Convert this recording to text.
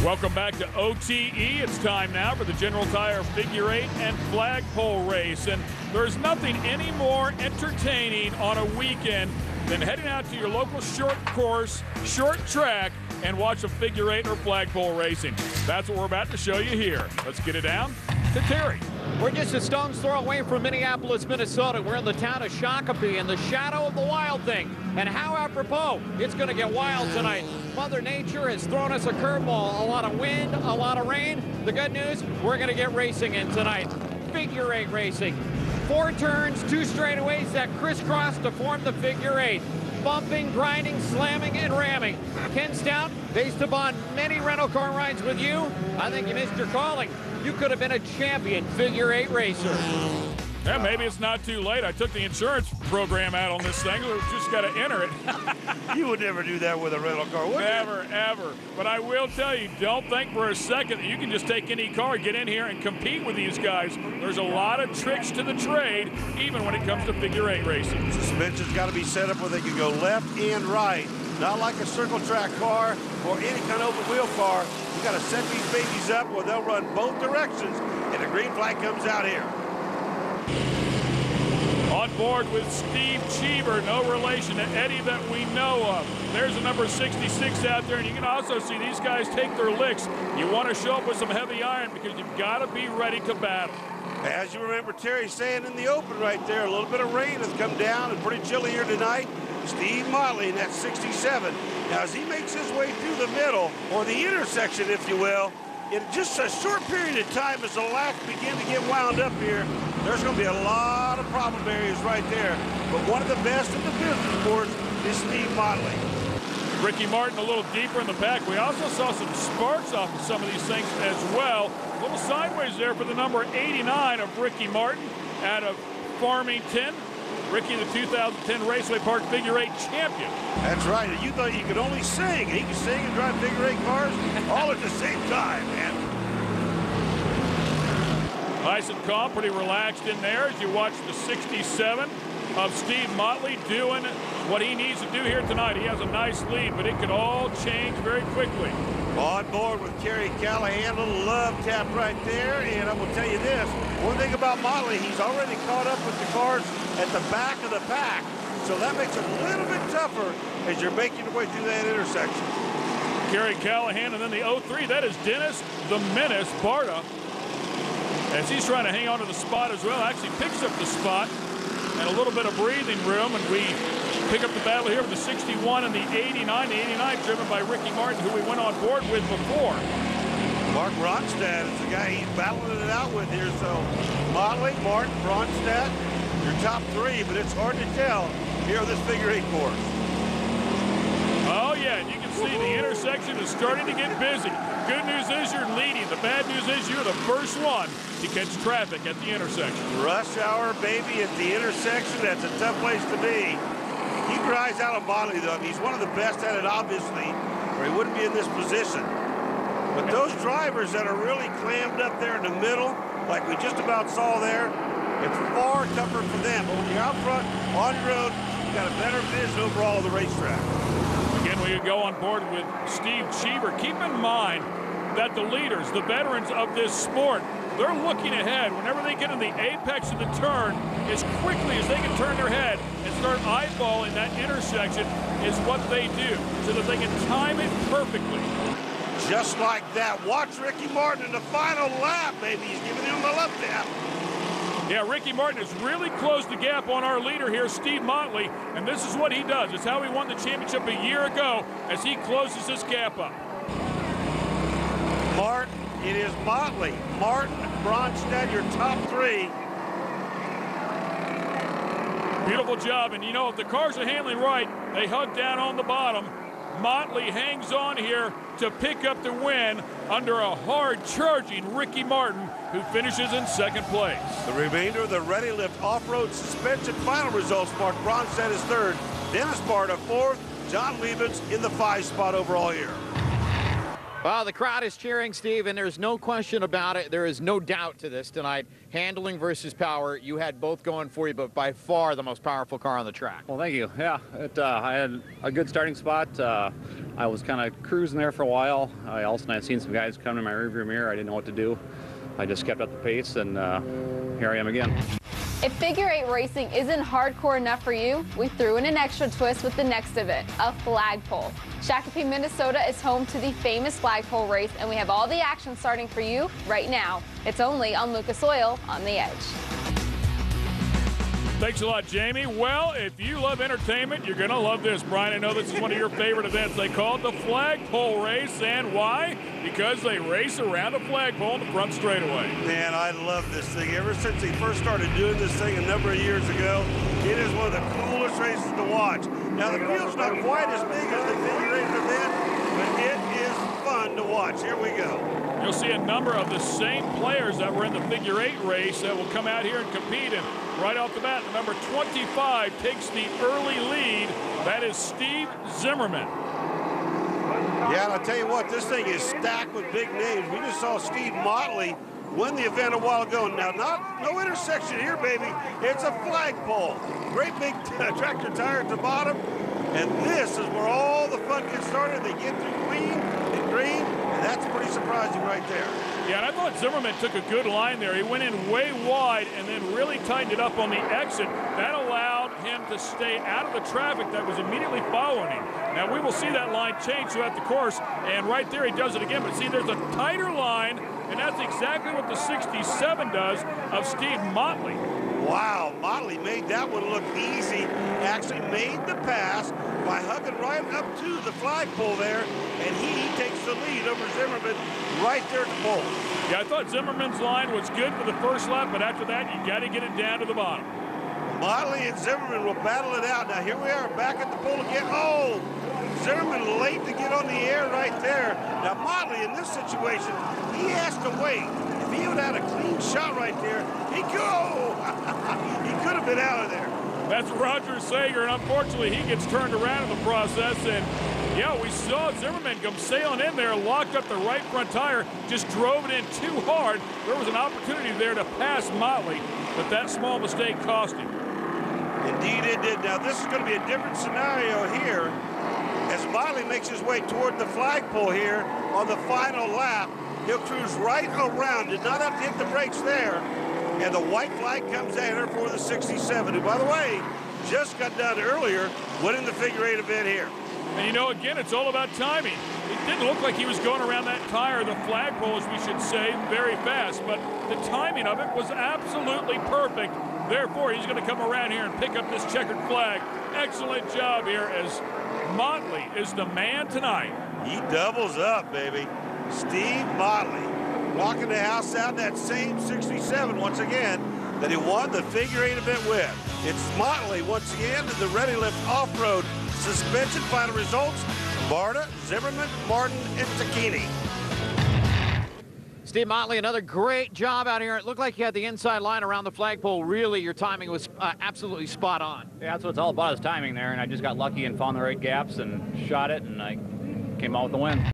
Welcome back to OTE. It's time now for the General Tire Figure 8 and Flagpole Race. And there's nothing any more entertaining on a weekend than heading out to your local short course, short track, and watch a Figure 8 or Flagpole racing. That's what we're about to show you here. Let's get it down to Terry. We're just a stone's throw away from Minneapolis, Minnesota. We're in the town of Shakopee in the shadow of the Wild Thing. And how apropos, it's going to get wild tonight. Mother Nature has thrown us a curveball. A lot of wind, a lot of rain. The good news, we're going to get racing in tonight. Figure 8 racing. 4 turns, 2 straightaways that crisscross to form the Figure 8. Bumping, grinding, slamming, and ramming. Ken Stout, based upon many rental car rides with you, I think you missed your calling. You could have been a champion Figure 8 racer. Yeah, maybe it's not too late. I took the insurance program out on this thing. We've just got to enter it. You would never do that with a rental car, would you? Never, ever. But I will tell you, don't think for a second that you can just take any car, get in here, and compete with these guys. There's a lot of tricks to the trade, even when it comes to Figure 8 racing. Suspension's got to be set up where they can go left and right. Not like a circle track car or any kind of open wheel car. You got to set these babies up where they'll run both directions, and the green flag comes out here. On board with Steve Cheever, no relation to Eddie that we know of. There's a number 66 out there, and you can also see these guys take their licks. You want to show up with some heavy iron because you've got to be ready to battle. As you remember Terry saying in the open right there, a little bit of rain has come down and pretty chilly here tonight. Steve Motley in that 67. Now as he makes his way through the middle, or the intersection if you will, in just a short period of time as the laps begin to get wound up here, there's going to be a lot of problem areas right there. But one of the best in the business, of course, is Steve Motley. Ricky Martin a little deeper in the pack. We also saw some sparks off of some of these things as well. A little sideways there for the number 89 of Ricky Martin out of Farmington. Ricky, the 2010 Raceway Park Figure 8 champion. That's right. You thought you could only sing. He could sing and drive Figure 8 cars all at the same time, man. Nice and calm, pretty relaxed in there as you watch the 67 of Steve Motley doing what he needs to do here tonight. He has a nice lead, but it could all change very quickly. On board with Kerry Callahan, a little love tap right there, and I will tell you this, one thing about Motley, he's already caught up with the cars at the back of the pack, so that makes it a little bit tougher as you're making your way through that intersection. Kerry Callahan, and then the 03, that is Dennis the Menace Barta, as he's trying to hang on to the spot as well. Actually picks up the spot and a little bit of breathing room, and we pick up the battle here with the 61 and the 89. The 89 driven by Ricky Martin, who we went on board with before. Mark Ronstadt is the guy he's battling it out with here. So Motley, Martin, Ronstadt, your top 3, but it's hard to tell here on this Figure 8 course. Oh yeah, and you can see the intersection is starting to get busy. Good news is you're leading. The bad news is you're the first one to catch traffic at the intersection. Rush hour, baby, at the intersection. That's a tough place to be. He drives out of Motley, though. He's one of the best at it, obviously, or he wouldn't be in this position. But those drivers that are really clammed up there in the middle, like we just about saw there, it's far tougher for them. But when you're out front, on your road, you got a better vision overall of the racetrack. Again, we go on board with Steve Cheever. Keep in mind that the leaders, the veterans of this sport, they're looking ahead. Whenever they get in the apex of the turn, as quickly as they can turn their head and start eyeballing that intersection is what they do, so that they can time it perfectly. Just like that. Watch Ricky Martin in the final lap, baby. He's giving him the left tap. Yeah, Ricky Martin has really closed the gap on our leader here, Steve Motley, and this is what he does. It's how he won the championship a year ago as he closes this gap up. Martin, it is Motley. Martin, Ronstadt, your top 3. Beautiful job, and you know, if the cars are handling right, they hug down on the bottom. Motley hangs on here to pick up the win under a hard-charging Ricky Martin, who finishes in 2nd place. The remainder of the Ready Lift Off-Road Suspension final results mark Ronstadt as 3rd, Dennis Barta 4th, John Liebens in the 5 spot overall here. Well, the crowd is cheering, Steve, and there's no question about it. There is no doubt to this tonight. Handling versus power, you had both going for you, but by far the most powerful car on the track. Well, thank you. Yeah, I had a good starting spot. I was kind of cruising there for a while. All of a sudden I'd seen some guys come in my rearview mirror. I didn't know what to do. I just kept up the pace, and here I am again. If figure eight racing isn't hardcore enough for you, we threw in an extra twist with the next event, a flagpole. Shakopee, Minnesota is home to the famous flagpole race, and we have all the action starting for you right now. It's only on Lucas Oil on the Edge. Thanks a lot, Jamie. Well, if you love entertainment, you're going to love this, Brian. I know this is one of your favorite events. They call it the flagpole race, and why? Because they race around a flagpole in the front straightaway. Man, I love this thing. Ever since they first started doing this thing a number of years ago, it is one of the coolest races to watch. Now, the field's not quite as big as the figure eight event, but it is fun to watch. Here we go. You'll see a number of the same players that were in the figure eight race that will come out here and compete. And right off the bat, the number 25 takes the early lead. That is Steve Zimmerman. Yeah, and I'll tell you what, this thing is stacked with big names. We just saw Steve Motley win the event a while ago. Now, no intersection here, baby. It's a flagpole. Great big tractor tire at the bottom. And this is where all the fun gets started. They get through clean and green, and that's pretty surprising right there. Yeah, and I thought Zimmerman took a good line there. He went in way wide and then really tightened it up on the exit. That allowed him to stay out of the traffic that was immediately following him. Now, we will see that line change throughout the course, and right there he does it again. But see, there's a tighter line, and that's exactly what the 67 does of Steve Motley. Wow, Motley made that one look easy. Actually made the pass by hugging right up to the flagpole there, and he takes the lead over Zimmerman right there at the pole. Yeah, I thought Zimmerman's line was good for the first lap, but after that, you got to get it down to the bottom. Motley and Zimmerman will battle it out. Now, here we are back at the pole again. Oh, Zimmerman late to get on the air right there. Now, Motley in this situation, he has to wait. If he would have had a clean shot right there, he could have been out of there. That's Roger Sager, and unfortunately, he gets turned around in the process. And yeah, we saw Zimmerman come sailing in there, locked up the right front tire, just drove it in too hard. There was an opportunity there to pass Motley, but that small mistake cost him. Indeed it did. Now, this is going to be a different scenario here as Motley makes his way toward the flagpole here on the final lap. He'll cruise right around, did not have to hit the brakes there. And the white flag comes at her for the 67, who, by the way, just got done earlier winning the figure eight event here. And you know, again, it's all about timing. It didn't look like he was going around that tire, the flagpole, as we should say, very fast, but the timing of it was absolutely perfect. Therefore, he's going to come around here and pick up this checkered flag. Excellent job here as Motley is the man tonight. He doubles up, baby. Steve Motley walking the house out in that same 67 once again that he won the figure eight event with. It's Motley once again in the Ready Lift Off-Road Suspension. Final results, Barta, Zimmerman, Martin, and Tacchini. Steve Motley, another great job out here. It looked like you had the inside line around the flagpole. Really, your timing was absolutely spot on. Yeah, that's what it's all about, is timing there, and I just got lucky and found the right gaps and shot it, and I came out with the win.